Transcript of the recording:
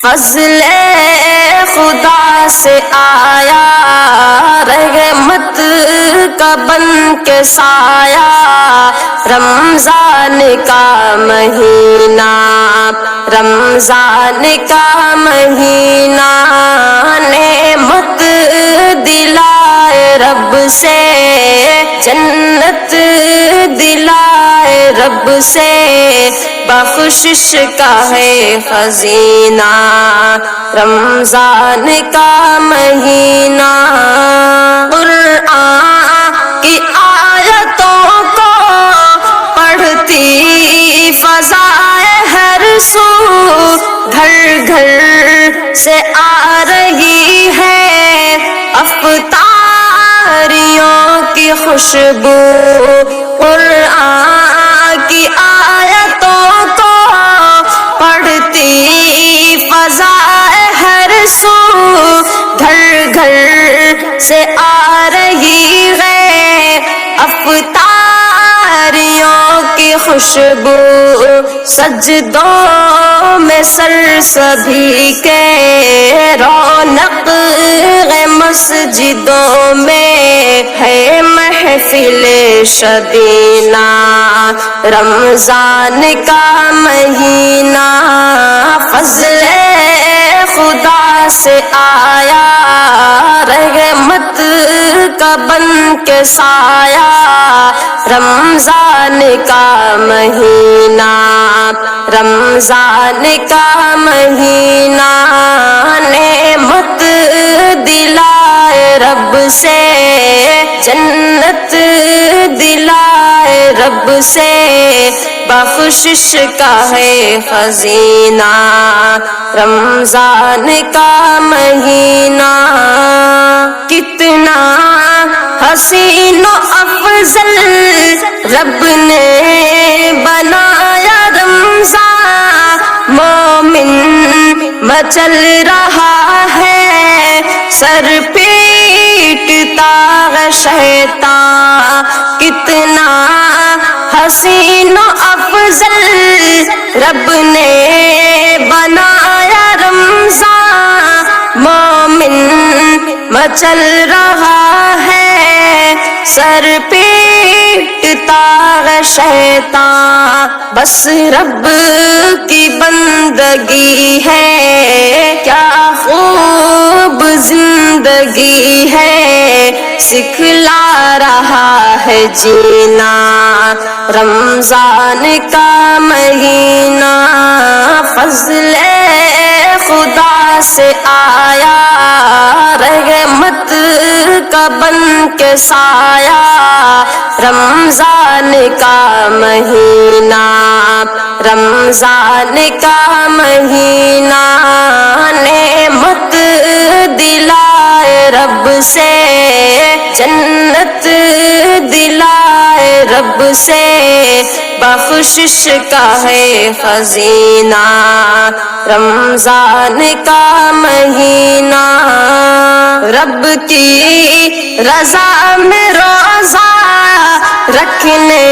فضل خدا سے آیا رحمت کا بن کے سایہ، رمضان کا مہینہ، رمضان کا مہینہ، نعمت دلائے رب سے، جنت دلائے رب سے، بخشش کا ہے خزینہ، رمضان کا مہینہ۔ قرآن کی آیتوں کو پڑھتی فضائے ہر سو، گھر گھر سے آ رہی ہے افطاریوں کی خوشبو، قرآن کی آیتوں کو پڑھتی فضائے ہر سو، گھر گھر سے آ رہی ہے افطاریوں کی خوشبو، سجدوں میں سر سبھی کے، رونق ہے مسجدوں میں، ہے محفل شبینہ، رمضان کا مہینہ۔ فضل خدا سے آیا رحمت کا بن کے سایہ، رمضان کا مہینہ، رمضان کا مہینہ، نعمت دلائے رب سے، جنت دلائے رب سے، بخشش کا ہے خزینہ، رمضان کا مہینہ۔ کتنا حسین و افضل رب نے بنایا رمضان، مومن مچل رہا ہے سر پیٹتا ہے شیطان، کتنا حسین و افضل رب نے بنایا رمضان، مومن مچل رہا ہے سر پیٹتا ہے شیطان، بس رب کی بندگی ہے، کیا خوب زندگی ہے، سکھلا رہا ہے جینا، رمضان کا مہینہ۔ فضل خدا سے آیا رحمت کا بن کے سایہ، رمضان کا مہینہ، رمضان کا مہینہ، نعمت دلائے رب سے، جنت دلائے رب سے، بخشش کا ہے خزینہ، رمضان کا مہینہ۔ رب کی رضا میں روزہ رکھنے